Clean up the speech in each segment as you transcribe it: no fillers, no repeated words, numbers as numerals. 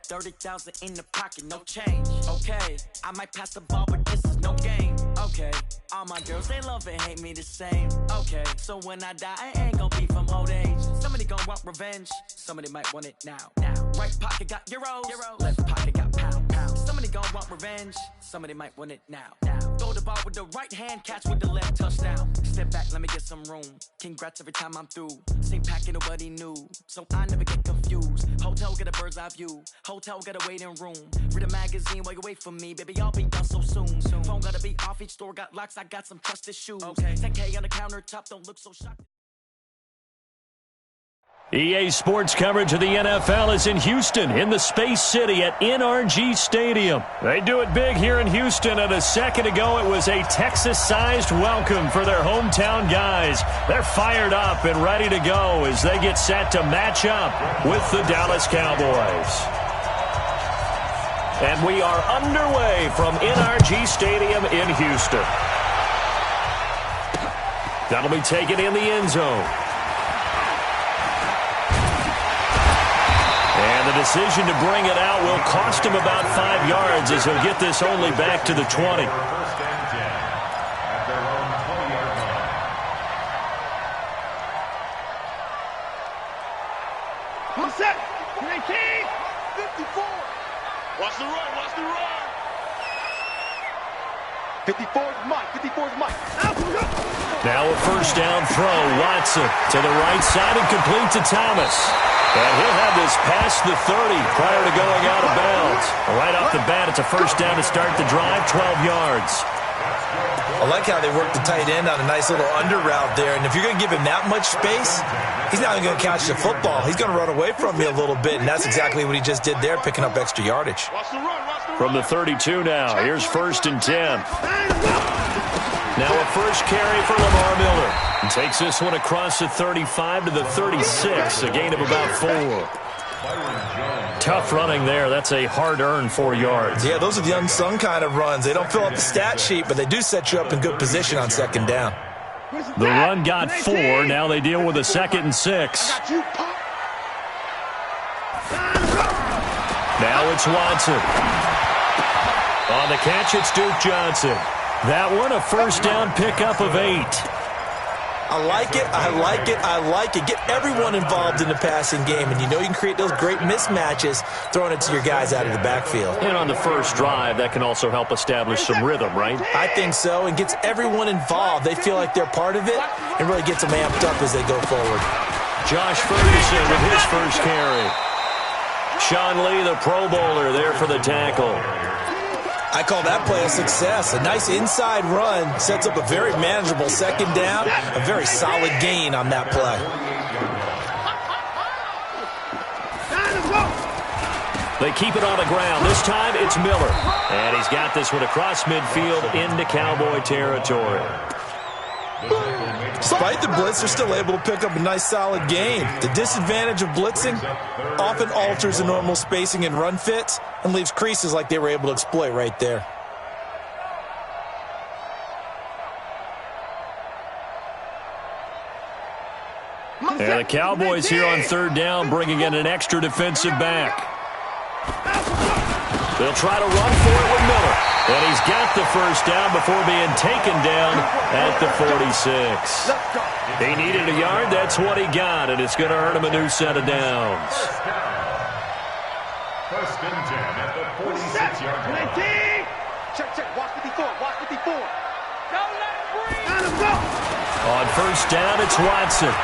30,000 in the pocket, no change. Okay, I might pass the ball, but this is no game. Okay, all my girls, they love and hate me the same. Okay, so when I die, I ain't gonna be from old age. Somebody gon' want revenge, somebody might want it now. Right pocket got euros, left pocket got pounds. Somebody gon' want revenge, somebody might want it now. Throw the ball with the right hand, catch with the left, touchdown. Step back, let me get some room. Congrats every time I'm through. Same packet, nobody knew, so I never get confused. Hotel get a bird's eye view. Hotel got a waiting room. Read a magazine while you wait for me, baby. I'll be done so soon. Phone gotta be off. Each store got locks. I got some trusted shoes. 10K on the countertop. Don't look so shocked. EA Sports coverage of the NFL is in Houston, in the Space City at NRG Stadium. They do it big here in Houston, and a second ago it was a Texas-sized welcome for their hometown guys. They're fired up and ready to go as they get set to match up with the Dallas Cowboys. And we are underway from NRG Stadium in Houston. That'll be taken in the end zone. And the decision to bring it out will cost him about 5 yards as he'll get this only back to the 20. Who's set? 19, 54. Watch the run, watch the run. 54's Mike, 54's Mike. Now a first down throw. Watson to the right side and complete to Thomas. And he'll have this past the 30 prior to going out of bounds. Right off the bat, it's a first down to start the drive, 12 yards. I like how they work the tight end on a nice little under route there. And if you're going to give him that much space, he's not even going to catch the football. He's going to run away from you a little bit, and that's exactly what he just did there, picking up extra yardage. From the 32 now, here's 1st and 10. Now a first carry for Lamar Miller. And takes this one across the 35 to the 36, a gain of about 4. Tough running there. That's a hard-earned 4 yards. Yeah, those are the unsung kind of runs. They don't fill up the stat sheet, but they do set you up in good position on second down. The run got 4. Now they deal with a 2nd and 6. Now it's Watson. On the catch, it's Duke Johnson. That one, a first down pickup of 8. I like it, I like it, I like it. Get everyone involved in the passing game, and you know you can create those great mismatches throwing it to your guys out of the backfield. And on the first drive, that can also help establish some rhythm, right? I think so, and gets everyone involved. They feel like they're part of it, and really gets them amped up as they go forward. Josh Ferguson with his first carry. Sean Lee, the Pro Bowler, there for the tackle. I call that play a success. A nice inside run sets up a very manageable second down, a very solid gain on that play. They keep it on the ground. This time it's Miller. And he's got this one across midfield into Cowboy territory. Despite the blitz, they're still able to pick up a nice solid gain. The disadvantage of blitzing often alters the normal spacing and run fits and leaves creases like they were able to exploit right there. And the Cowboys here on 3rd down, bringing in an extra defensive back. They'll try to run for it with Miller. And he's got the first down before being taken down at the 46. He needed a yard. That's what he got, and it's going to earn him a new set of downs. 1st and 10 at the 46-yard line. Check, watch 54, watch 54. Don't let him breathe. Let him go. On first down, it's Watson.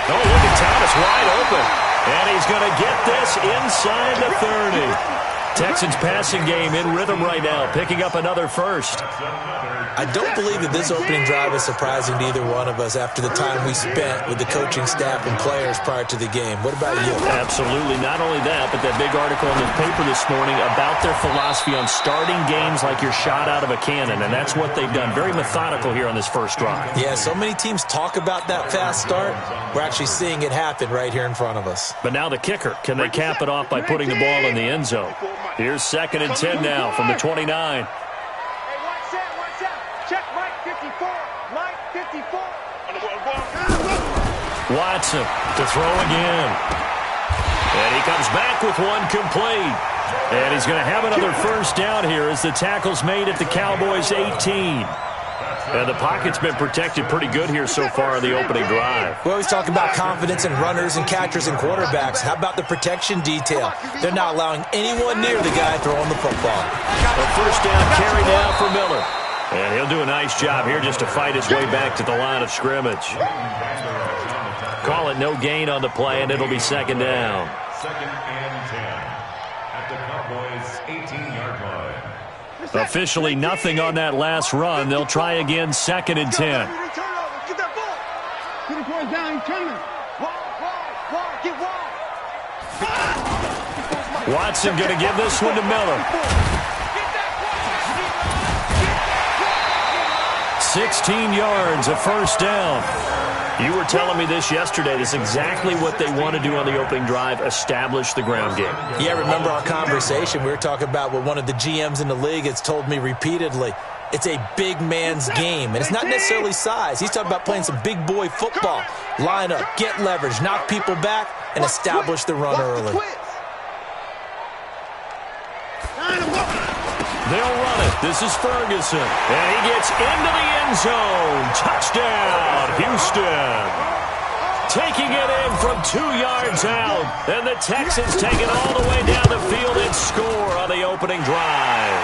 Oh, look at Thomas wide open. And he's going to get this inside the 30. Texans passing game in rhythm right now, picking up another first. I don't believe that this opening drive is surprising to either one of us after the time we spent with the coaching staff and players prior to the game. What about you? Absolutely. Not only that, but that big article in the paper this morning about their philosophy on starting games like you're shot out of a cannon, and that's what they've done. Very methodical here on this first drive. Yeah, so many teams talk about that fast start. We're actually seeing it happen right here in front of us. But now the kicker. Can they cap it off by putting the ball in the end zone? Here's 2nd and 10 now from the 29. Hey, watch out. Check Mike 54. Mike 54. Watson to throw again. And he comes back back with one complete. And he's going to have another first down here as the tackle's made at the Cowboys' 18. And the pocket's been protected pretty good here so far in the opening drive. We always talk about confidence in runners and catchers and quarterbacks. How about the protection detail? They're not allowing anyone near the guy throwing the football. A first down carry now for Miller. And he'll do a nice job here just to fight his way back to the line of scrimmage. Call it no gain on the play, and it'll be second down. Second and 10 at the Cowboys' 18-yard line. Officially nothing on that last run. They'll try again, second and 10. Get that ball. Get it going down, coming. Get wide. Watson going to give this one to Miller. 16 yards, a first down. You were telling me this yesterday. This is exactly what they want to do on the opening drive, establish the ground game. Yeah, remember our conversation. We were talking about what one of the GMs in the league has told me repeatedly. It's a big man's game, and it's not necessarily size. He's talking about playing some big boy football. Line up, get leverage, knock people back, and establish the run early. They'll run it. This is Ferguson. And he gets into the end zone. Touchdown, Houston. Taking it in from 2 yards out. And the Texans take it all the way down the field and score on the opening drive.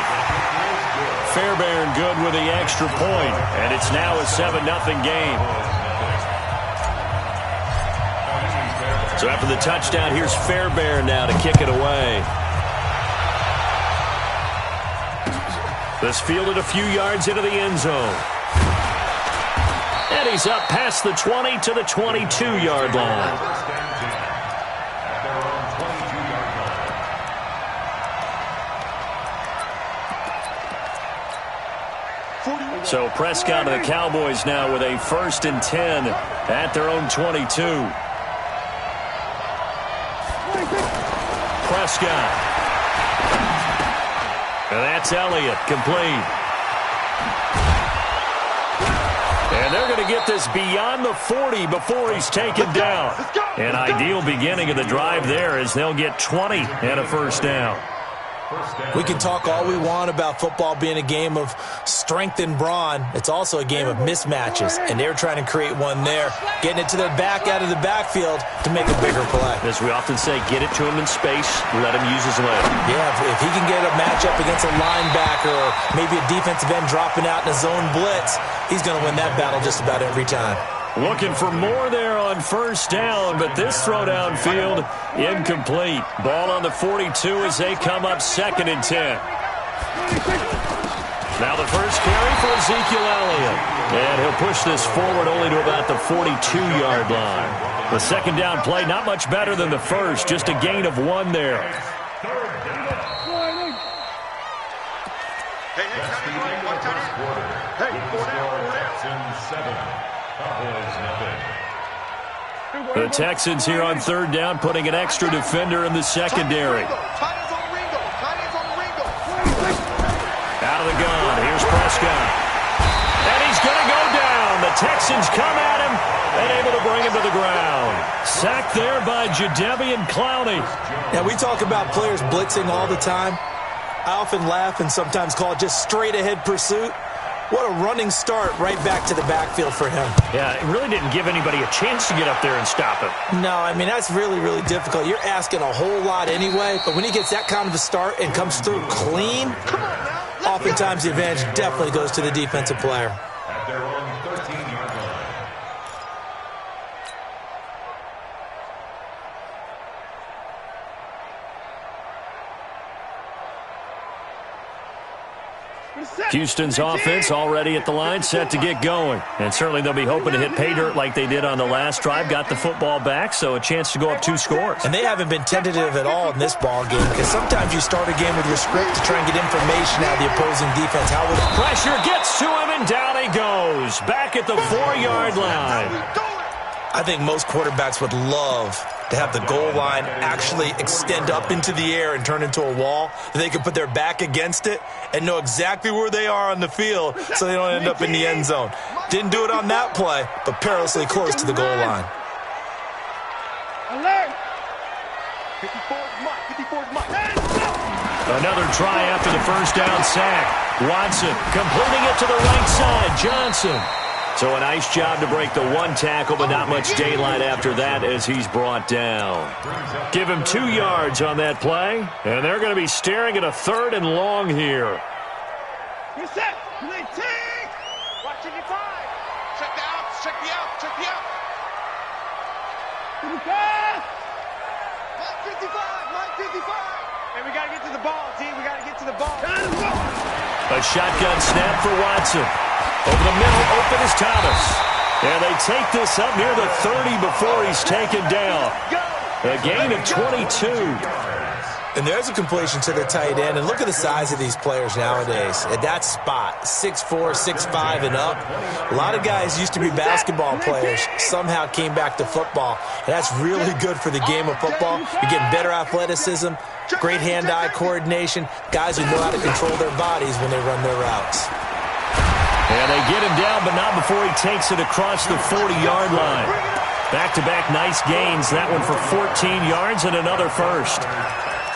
Fairbairn good with the extra point. And it's now a 7-0 game. So after the touchdown, here's Fairbairn now to kick it away. This fielded a few yards into the end zone. And he's up past the 20 to the 22-yard line. So Prescott and the Cowboys now with a 1st and 10 at their own 22. Prescott. And that's Elliott, complete. And they're going to get this beyond the 40 before he's taken down. An ideal beginning of the drive there as they'll get 20 and a first down. We can talk all we want about football being a game of strength and brawn. It's also a game of mismatches, and they're trying to create one there, getting it to their back out of the backfield to make a bigger play. As we often say, get it to him in space, let him use his leg. Yeah, if he can get a matchup against a linebacker or maybe a defensive end dropping out in a zone blitz, he's going to win that battle just about every time. Looking for more there on first down, but this throw downfield incomplete. Ball on the 42 as they come up 2nd and 10. Now the first carry for Ezekiel Elliott. And he'll push this forward only to about the 42-yard line. The second down play, not much better than the first, just a gain of 1 there. The Texans here on 3rd down, putting an extra defender in the secondary. Out of the gun, here's Prescott. And he's going to go down. The Texans come at him and able to bring him to the ground. Sacked there by Jadeveon Clowney. Now, we talk about players blitzing all the time. I often laugh and sometimes call it just straight-ahead pursuit. What a running start right back to the backfield for him. Yeah, it really didn't give anybody a chance to get up there and stop him. No, I mean, that's really, really difficult. You're asking a whole lot anyway, but when he gets that kind of a start and comes through clean, oftentimes the advantage definitely goes to the defensive player. At their own 13-yard line. Houston's offense already at the line, set to get going. And certainly they'll be hoping to hit pay dirt like they did on the last drive. Got the football back, so a chance to go up 2 scores. And they haven't been tentative at all in this ball game, because sometimes you start a game with your script to try and get information out of the opposing defense. How would pressure gets to him, and down he goes. Back at the 4-yard line. I think most quarterbacks would love to have the goal line actually extend up into the air and turn into a wall. They can put their back against it and know exactly where they are on the field so they don't end up in the end zone. Didn't do it on that play, but perilously close to the goal line. Alert! 54's Mike. 54's Mike. Another try after the first down sack. Watson completing it to the right side. Johnson. So a nice job to break the one tackle, but not much daylight after that as he's brought down. Give him 2 yards on that play, and they're going to be staring at a 3rd and long here. You're set. Watch 55. Check the out. Check the out. Check the out. 55. And we got to get to the ball, D. We got to get to the ball. A shotgun snap for Watson. Over the middle, open is Thomas. And they take this up near the 30 before he's taken down. A gain of 22. And there's a completion to the tight end. And look at the size of these players nowadays. At that spot, 6'4", 6'5", and up. A lot of guys used to be basketball players. Somehow came back to football. And that's really good for the game of football. You're getting better athleticism, great hand-eye coordination, guys who know how to control their bodies when they run their routes. And they get him down, but not before he takes it across the 40-yard line. Back-to-back nice gains. That one for 14 yards and another first.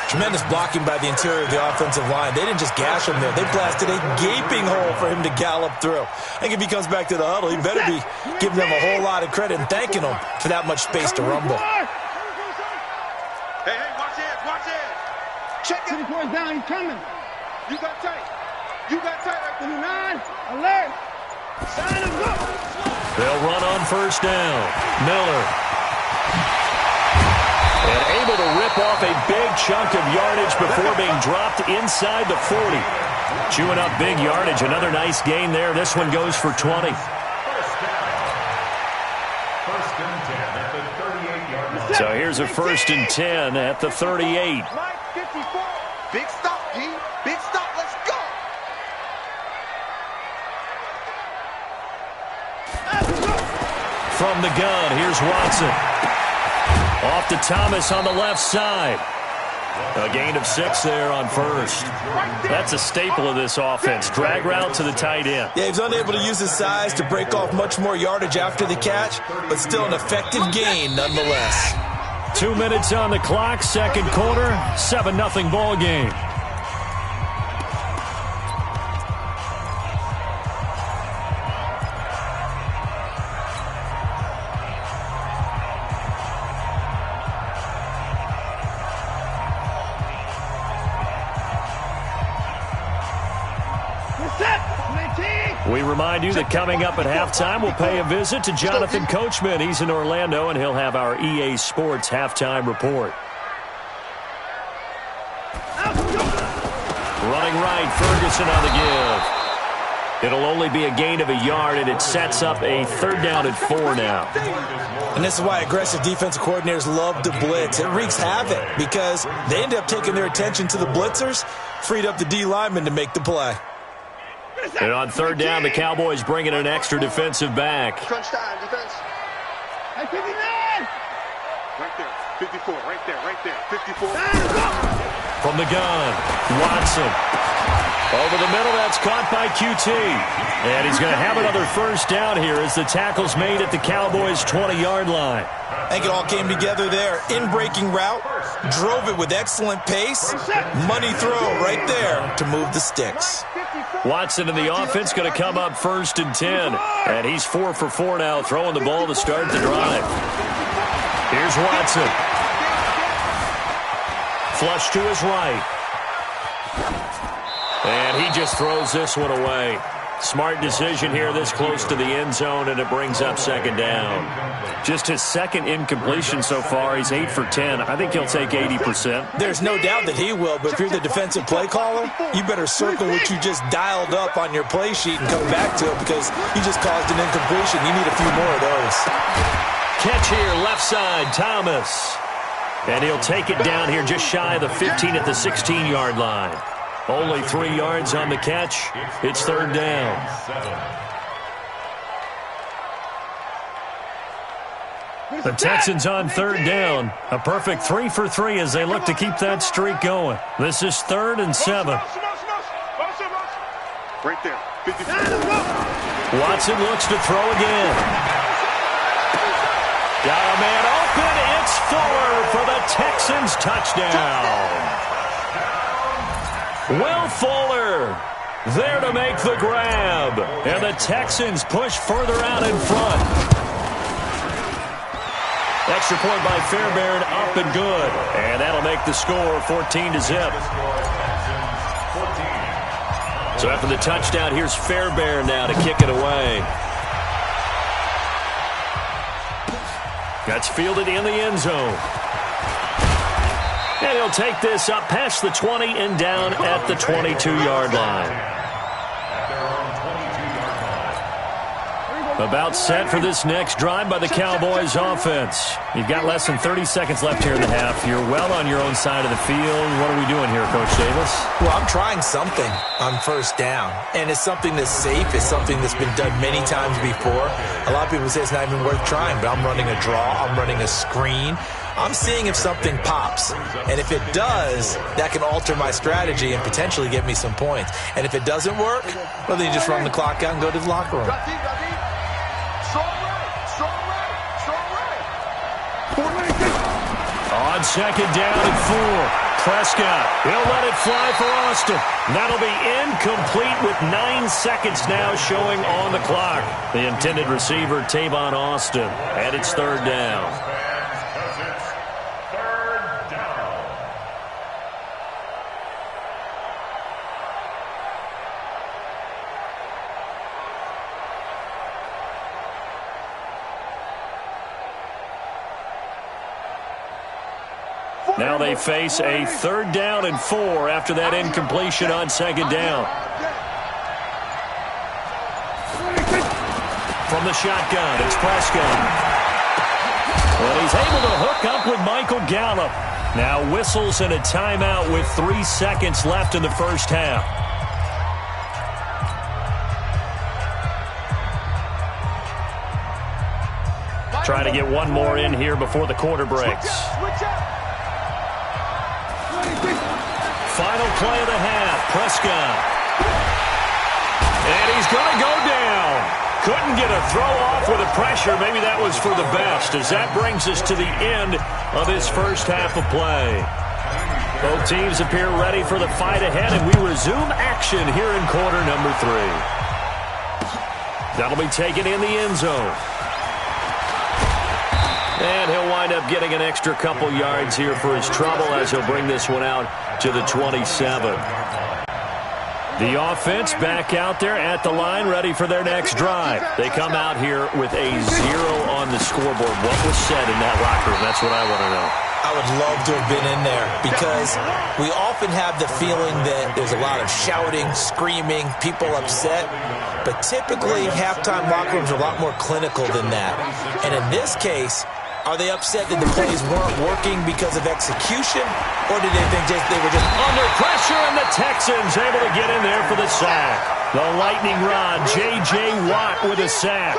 Tremendous blocking by the interior of the offensive line. They didn't just gash him there. They blasted a gaping hole for him to gallop through. I think if he comes back to the huddle, he better be giving them a whole lot of credit and thanking them for that much space to rumble. Hey, watch it. Check it. 24's down, he's coming. You got tight. Right 29, alert. Sign him, go. They'll run on first down. Miller. And able to rip off a big chunk of yardage before being dropped inside the 40. Chewing up big yardage. Another nice gain there. This one goes for 20. So here's a 1st and 10 at the 38. Mike, 54. Big stop, D. Big stop. Let's go. From the gun, here's Watson. Off to Thomas on the left side. A gain of 6 there on first. That's a staple of this offense. Drag route to the tight end. Yeah, he's unable to use his size to break off much more yardage after the catch, but still an effective gain nonetheless. 2 minutes on the clock, second quarter, 7-0 ball game. We remind you that coming up at halftime, we'll pay a visit to Jonathan Coachman. He's in Orlando, and he'll have our EA Sports halftime report. Running right, Ferguson on the give. It'll only be a gain of a yard, and it sets up a 3rd down at 4 now. And this is why aggressive defensive coordinators love to blitz. It wreaks havoc because they end up taking their attention to the blitzers, freed up the D lineman to make the play. And on 3rd down, the Cowboys bring in an extra defensive back. Crunch time, defense. Hey, 59. Right there. 54. Right there. 54. From the gun, Watson. Over the middle, that's caught by QT. And he's going to have another first down here as the tackle's made at the Cowboys' 20-yard line. I think it all came together there. In-breaking route, drove it with excellent pace. Money throw right there to move the sticks. Watson in the offense going to come up 1st and 10. And he's 4 for 4 now, throwing the ball to start the drive. Here's Watson. Flush to his right. And he just throws this one away. Smart decision here this close to the end zone, and it brings up 2nd down. Just his 2nd incompletion so far. He's 8 for 10. I think he'll take 80%. There's no doubt that he will, but if you're the defensive play caller, you better circle what you just dialed up on your play sheet and come back to it because you just caused an incompletion. You need a few more of those. Catch here, left side, Thomas. And he'll take it down here just shy of the 15 at the 16-yard line. Only 3 yards on the catch. It's 3rd down. The Texans on 3rd down. A perfect 3 for 3 as they look to keep that streak going. This is 3rd and 7. Right there. 54. Watson looks to throw again. Got a man open. It's Fuller for the Texans touchdown. Will Fuller there to make the grab. And the Texans push further out in front. Extra point by Fairbairn, up and good. And that'll make the score 14-0. So after the touchdown, here's Fairbairn now to kick it away. That's fielded in the end zone. And he'll take this up past the 20 and down at the 22-yard line. About set for this next drive by the Cowboys offense. You've got less than 30 seconds left here in the half. You're well on your own side of the field. What are we doing here, Coach Davis? Well, I'm trying something on first down. And it's something that's safe. It's something that's been done many times before. A lot of people say it's not even worth trying, but I'm running a draw. I'm running a screen. I'm seeing if something pops. And if it does, that can alter my strategy and potentially get me some points. And if it doesn't work, well, then you just run the clock out and go to the locker room. On second down and 4. Prescott, he'll let it fly for Austin. That'll be incomplete with 9 seconds now showing on the clock. The intended receiver, Tavon Austin, and it's third down. Now they face a third down and 4 after that incompletion on second down. From the shotgun, it's Prescott. And he's able to hook up with Michael Gallup. Now whistles and a timeout with 3 seconds left in the first half. Trying to get one more in here before the quarter breaks. Final play of the half, Prescott. And he's going to go down. Couldn't get a throw off with the pressure. Maybe that was for the best, as that brings us to the end of this first half of play. Both teams appear ready for the fight ahead, and we resume action here in quarter number 3. That'll be taken in the end zone. And he'll wind up getting an extra couple yards here for his trouble as he'll bring this one out to the 27. The offense back out there at the line, ready for their next drive. They come out here with a 0 on the scoreboard. What was said in that locker room? That's what I want to know. I would love to have been in there because we often have the feeling that there's a lot of shouting, screaming, people upset. But typically, halftime locker rooms are a lot more clinical than that. And in this case, are they upset that the plays weren't working because of execution, or did they think they were just under pressure, and the Texans able to get in there for the sack? The lightning rod, J.J. Watt with a sack.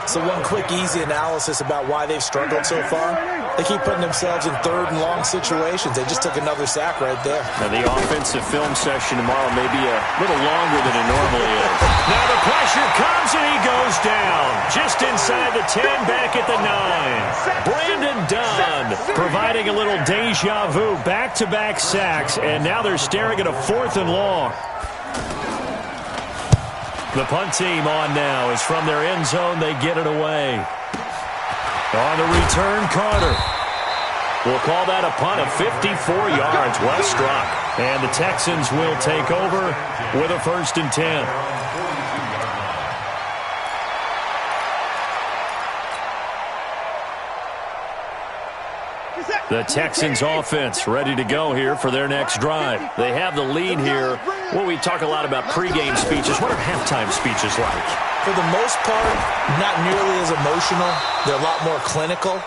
So one quick, easy analysis about why they've struggled so far. They keep putting themselves in third and long situations. They just took another sack right there. Now the offensive film session tomorrow may be a little longer than it normally is. Now the pressure comes and he goes down. Just inside the 10, back at the 9. Brandon Dunn providing a little deja vu. Back-to-back sacks, and now they're staring at a 4th and long. The punt team on now is from their end zone. They get it away. On the return, Carter. We'll call that a punt of 54 yards. Well struck. And the Texans will take over with a 1st and 10. The Texans offense ready to go here for their next drive. They have the lead here. Well, we talk a lot about pregame speeches. What are halftime speeches like? For the most part, not nearly as emotional. They're a lot more clinical.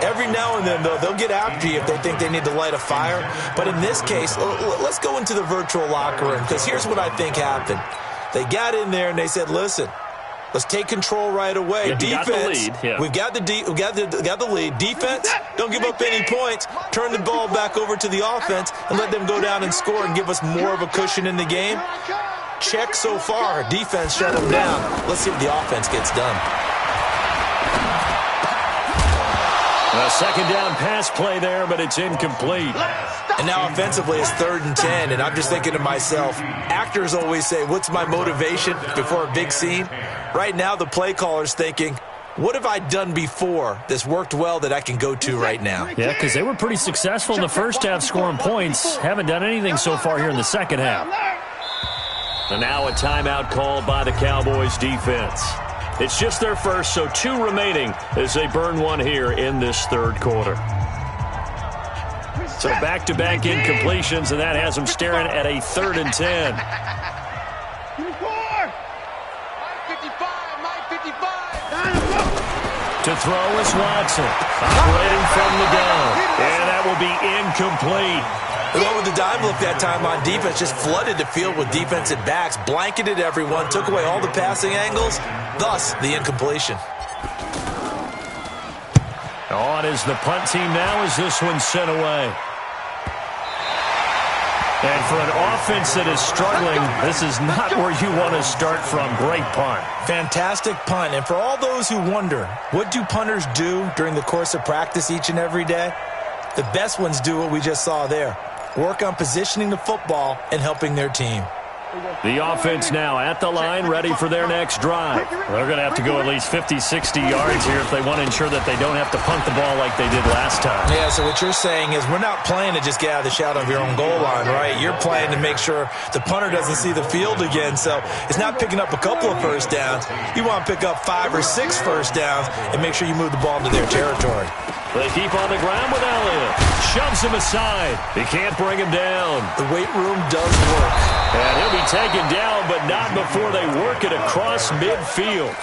Every now and then, though, they'll get after you if they think they need to light a fire. But in this case, let's go into the virtual locker room, because here's what I think happened. They got in there and they said, listen, let's take control right away. Defense, we've got the lead. Defense, don't give up any points. Turn the ball back over to the offense and let them go down and score and give us more of a cushion in the game. Check so far. Defense shut them down. Let's see what the offense gets done. A second down pass play there, but it's incomplete. And now offensively it's 3rd and 10, and I'm just thinking to myself, actors always say, what's my motivation before a big scene? Right now the play caller's thinking, what have I done before that's worked well that I can go to right now? Yeah, because they were pretty successful in the first half scoring points. Haven't done anything so far here in the second half. And now a timeout called by the Cowboys defense. It's just their first, so 2 remaining as they burn one here in this third quarter. So back-to-back incompletions, and that has them staring at a 3rd and 10. To throw is Watson, operating from the gun, and that will be incomplete. They went with the dime look that time on defense, just flooded the field with defensive backs, blanketed everyone, took away all the passing angles, thus the incompletion. On is the punt team now as this one's sent away. And for an offense that is struggling, this is not where you want to start from. Great punt. Fantastic punt. And for all those who wonder, what do punters do during the course of practice each and every day? The best ones do what we just saw there. Work on positioning the football and helping their team. The offense now at the line, ready for their next drive. They're going to have to go at least 50, 60 yards here if they want to ensure that they don't have to punt the ball like they did last time. Yeah, so what you're saying is we're not playing to just get out of the shadow of your own goal line, right? You're playing to make sure the punter doesn't see the field again. So it's not picking up a couple of first downs. You want to pick up 5 or 6 first downs and make sure you move the ball into their territory. They keep on the ground with Elliott. Shoves him aside. He can't bring him down. The weight room does work. And he'll be taken down, but not before they work it across midfield.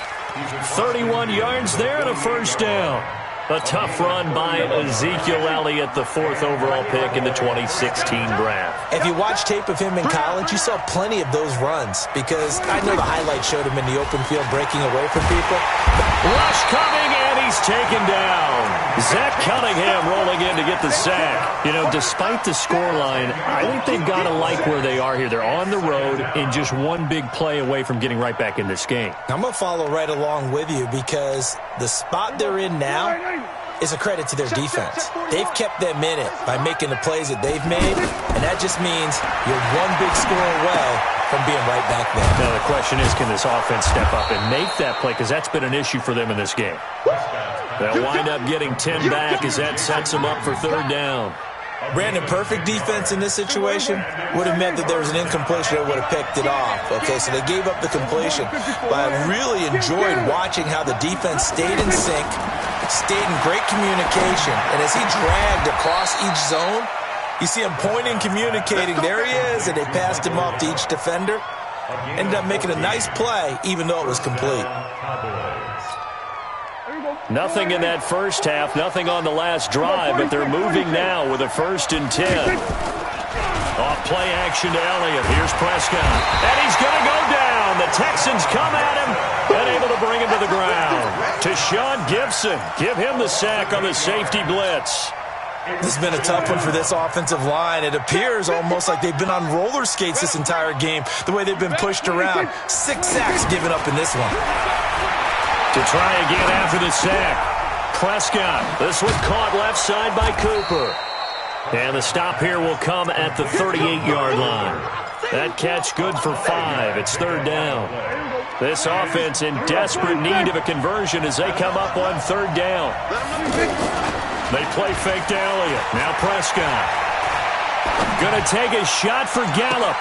31 yards there and a first down. A tough run by Ezekiel Elliott, the 4th overall pick in the 2016 draft. If you watch tape of him in college, you saw plenty of those runs because I know the highlights showed him in the open field breaking away from people. Rush coming, and he's taken down. Zach Cunningham rolling in to get the sack. You know, despite the scoreline, I think they've got to like where they are here. They're on the road and just one big play away from getting right back in this game. I'm going to follow right along with you because the spot they're in now is a credit to their defense. They've kept them in it by making the plays that they've made, and that just means you're one big score away from being right back there. Now the question is, can this offense step up and make that play? Because that's been an issue for them in this game. They'll wind up getting 10 back as that sets them up for 3rd down. Brandon, perfect defense in this situation would have meant that there was an incompletion that would have picked it off. Okay, so they gave up the completion. But I really enjoyed watching how the defense stayed in sync, stayed in great communication, and as he dragged across each zone, you see him pointing, communicating. There he is, and they passed him off to each defender. Ended up making a nice play, even though it was complete. Nothing in that first half, nothing on the last drive, but they're moving now with a 1st and 10. Off play action to Elliott. Here's Prescott. And he's going to go down. The Texans come at him and able to bring him to the ground. To Sean Gibson. Give him the sack on the safety blitz. This has been a tough one for this offensive line. It appears almost like they've been on roller skates this entire game, the way they've been pushed around. 6 sacks given up in this one. To try again after the sack. Prescott. This one caught left side by Cooper. And the stop here will come at the 38-yard line. That catch good for 5. It's 3rd down. This offense in desperate need of a conversion as they come up on 3rd down. They play fake to Elliott. Now Prescott. Going to take a shot for Gallup.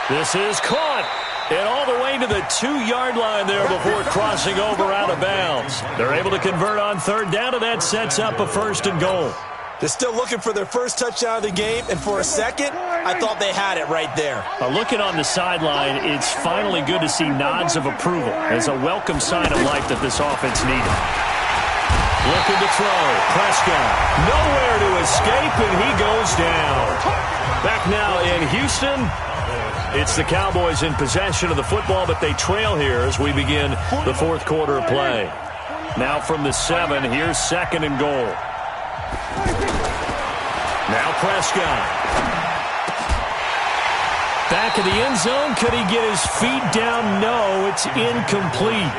This is caught. And all the way to the 2-yard line there before crossing over out of bounds. They're able to convert on 3rd down, and that sets up a 1st and goal. They're still looking for their first touchdown of the game, and for a second, I thought they had it right there. Looking on the sideline, it's finally good to see nods of approval as a welcome sign of life that this offense needed. Looking to throw. Prescott. Nowhere to escape, and he goes down. Back now in Houston. It's the Cowboys in possession of the football, but they trail here as we begin the 4th quarter of play. Now from the 7, here's 2nd and goal. Now Prescott. Back of the end zone. Could he get his feet down? No, it's incomplete.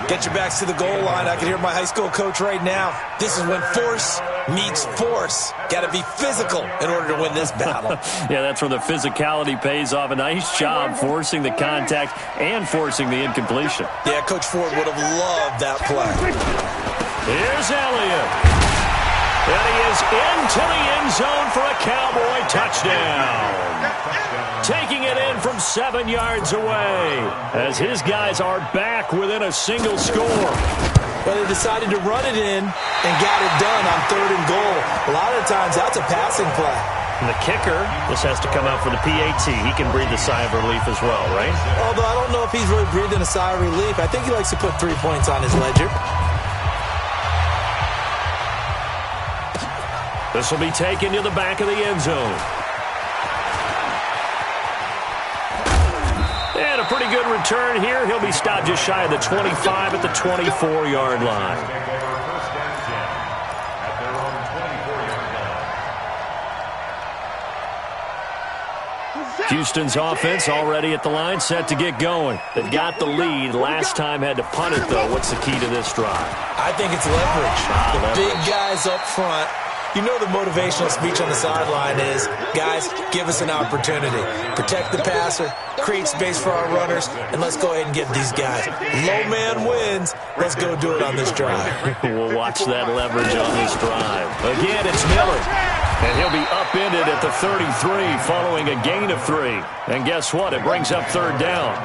Get your backs to the goal line. I can hear my high school coach right now. This is when force meets force. Got to be physical in order to win this battle. Yeah, that's where the physicality pays off. A nice job forcing the contact and forcing the incompletion. Yeah, Coach Ford would have loved that play. Here's Elliott. And he is into the end zone for a Cowboy touchdown. Taking it in from 7 yards away as his guys are back within a single score. But they decided to run it in and got it done on 3rd and goal. A lot of times that's a passing play. And the kicker, this has to come out for the PAT. He can breathe a sigh of relief as well, right? Although I don't know if he's really breathing a sigh of relief. I think he likes to put 3 points on his ledger. This will be taken to the back of the end zone. And a pretty good return here. He'll be stopped just shy of the 25 at the 24-yard line. Houston's offense already at the line, set to get going. They've got the lead. Last time had to punt it, though. What's the key to this drive? I think it's leverage. The big guys up front. You know the motivational speech on the sideline is, guys, give us an opportunity. Protect the passer, create space for our runners, and let's go ahead and get these guys. Low man wins. Let's go do it on this drive. We'll watch that leverage on this drive. Again, it's Miller. And he'll be upended at the 33 following a gain of 3. And guess what? It brings up 3rd down.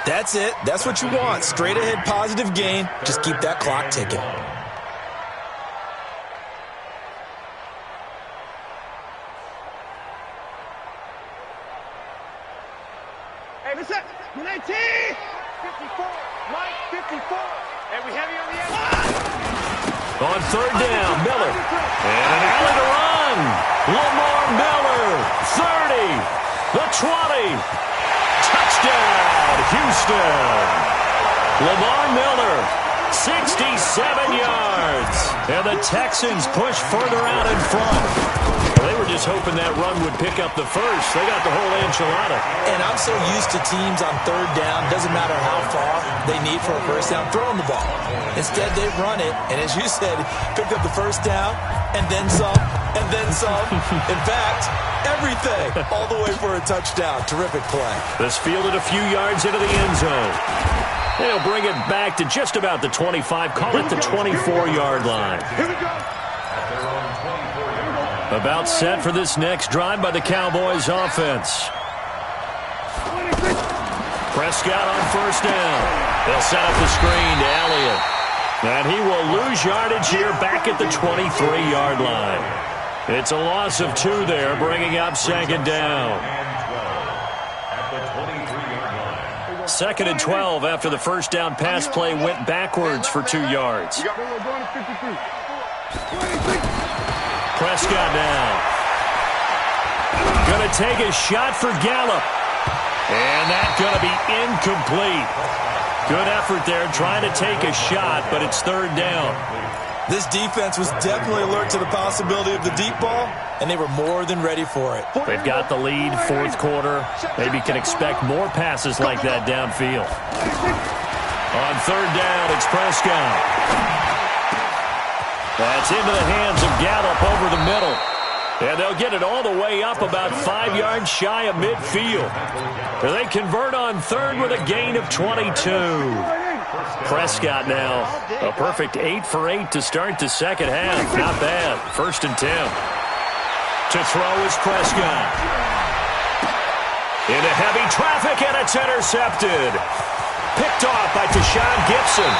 That's it. That's what you want. Straight ahead positive gain. Just keep that clock ticking. Hey, listen. 19. 54. Mike, 54. And we have you on the end. On 3rd down, Miller. And an alley to run. Lamar Miller, 30, the 20. Touchdown, Houston. Lamar Miller, 67 yards. And the Texans push further out in front. They were just hoping that run would pick up the first. They got the whole enchilada. And I'm so used to teams on 3rd down, doesn't matter how far they need for a first down, throwing the ball. Instead, they run it, and as you said, pick up the first down, and then some, and then some. In fact, everything, all the way for a touchdown. Terrific play. This fielded a few yards into the end zone. They'll bring it back to just about the 25, call it the 24-yard line. Here we go. About set for this next drive by the Cowboys offense. Prescott on 1st down. They'll set up the screen to Elliott. And he will lose yardage here back at the 23-yard line. It's a loss of 2 there, bringing up 2nd down. 2nd and 12 after the first down pass play went backwards for 2 yards. Prescott now. Going to take a shot for Gallup. And that's going to be incomplete. Good effort there trying to take a shot, but it's 3rd down. This defense was definitely alert to the possibility of the deep ball, and they were more than ready for it. They've got the lead, 4th quarter. Maybe can expect more passes like that downfield. On 3rd down, it's Prescott. That's into the hands of Gallup over the middle. And they'll get it all the way up about 5 yards shy of midfield. And they convert on 3rd with a gain of 22. Prescott now, a perfect 8 for 8 to start the 2nd half. Not bad. 1st and 10. To throw is Prescott. Into heavy traffic, and it's intercepted. Picked off by Deshaun Gibson.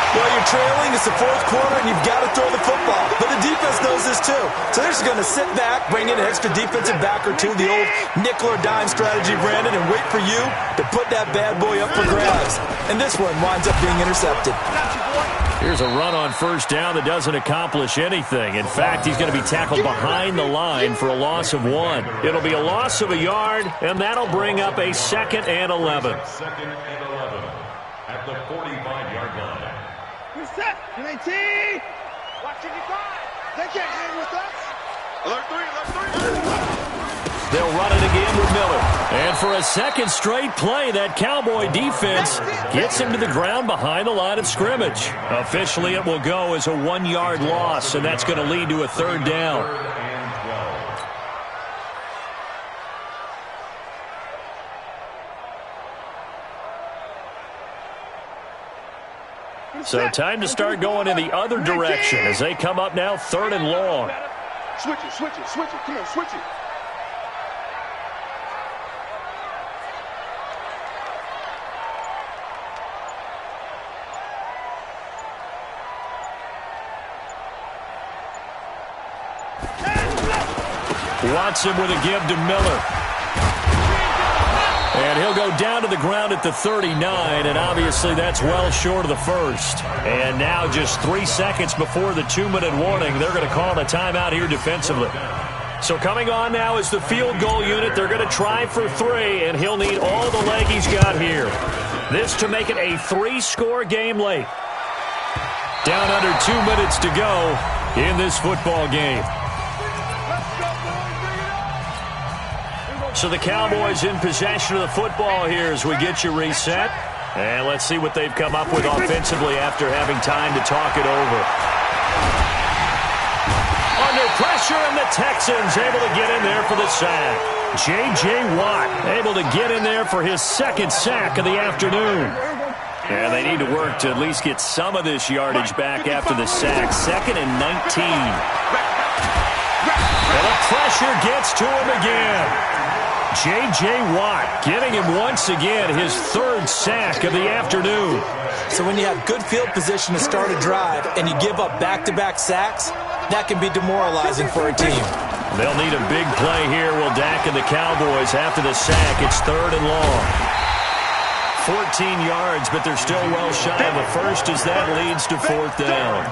Well, you're trailing. It's the 4th quarter, and you've got to throw the football. But the defense knows this, too. So they're just going to sit back, bring in an extra defensive back or two, the old nickel or dime strategy, Brandon, and wait for you to put that bad boy up for grabs. And this one winds up being intercepted. Here's a run on 1st down that doesn't accomplish anything. In fact, he's going to be tackled behind the line for a loss of 1. It'll be a loss of a yard, and that'll bring up a 2nd and 11. 2nd and 11 at the 45-yard line. Set. 19. Watch 55. They can't hang with us. Alert 3. Alert 3. They'll run it again with Miller. And for a second straight play, that Cowboy defense gets him to the ground behind the line of scrimmage. Officially, it will go as a 1-yard loss, and that's going to lead to a third down. So time to start going in the other direction as they come up now 3rd and long. Switch it, switch it, switch it. Come on, switch it. Watson with a give to Miller. And he'll go down to the ground at the 39, and obviously that's well short of the first. And now just 3 seconds before the 2-minute warning, they're going to call a timeout here defensively. So coming on now is the field goal unit. They're going to try for 3, and he'll need all the leg he's got here. This to make it a 3-score game late. Down under 2 minutes to go in this football game. So the Cowboys in possession of the football here as we get you reset. And let's see what they've come up with offensively after having time to talk it over. Under pressure, and the Texans able to get in there for the sack. J.J. Watt able to get in there for his 2nd sack of the afternoon. And they need to work to at least get some of this yardage back after the sack. 2nd and 19. And the pressure gets to him again. J.J. Watt getting him once again his 3rd sack of the afternoon. So when you have good field position to start a drive and you give up back-to-back sacks, that can be demoralizing for a team. They'll need a big play here. Will Dak and the Cowboys after the sack. It's 3rd and long. 14 yards, but they're still well shy of the first as that leads to 4th down.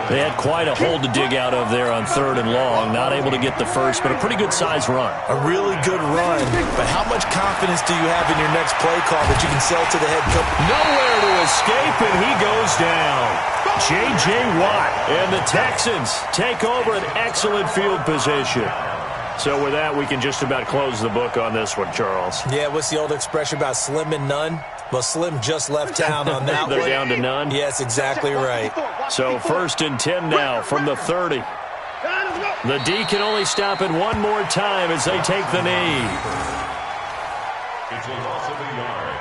They had quite a hole to dig out of there on 3rd and long. Not able to get the first, but a pretty good-sized run. A really good run, but how much confidence do you have in your next play call that you can sell to the head coach? Nowhere to escape, and he goes down. J.J. Watt and the Texans take over an excellent field position. So with that, we can just about close the book on this one, Charles. Yeah, what's the old expression about slim and none? Well, Slim just left town on that They're one. down to none? Yes, exactly right. So 1st and 10 now from the 30. The D can only stop it one more time as they take the knee. It's a loss of a yard.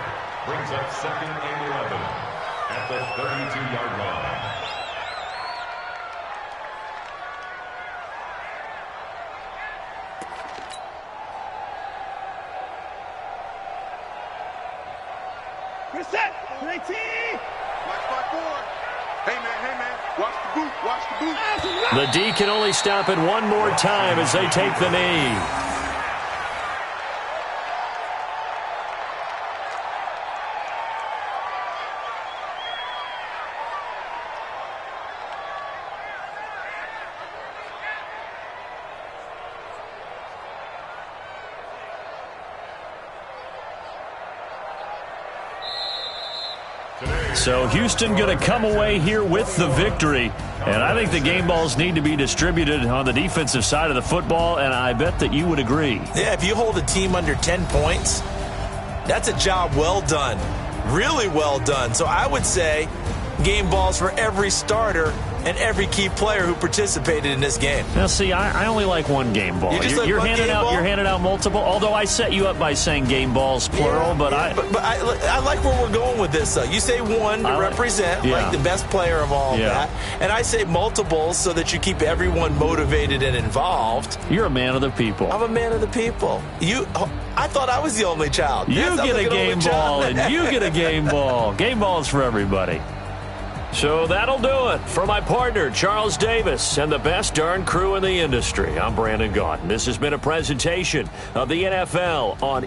Brings up 2nd and 11 at the 32-yard line. Reset. 19. Watch my board. Hey, man. Watch the boot. Watch the boot. The D can only stop it one more time as they take the knee. So Houston going to come away here with the victory. And I think the game balls need to be distributed on the defensive side of the football, and I bet that you would agree. Yeah, if you hold a team under 10 points, that's a job well done. Really well done. So I would say game balls for every starter and every key player who participated in this game. Now, see, I only like one game ball. You're handing out multiple. Although I set you up by saying game balls plural, but I like where we're going with this. You say one to represent like the best player of all of that, and I say multiples so that you keep everyone motivated and involved. You're a man of the people. I'm a man of the people. I thought I was the only child. You get a game ball, and you get a game ball. Game balls for everybody. So that'll do it. For my partner, Charles Davis, and the best darn crew in the industry, I'm Brandon Gaudin. This has been a presentation of the NFL on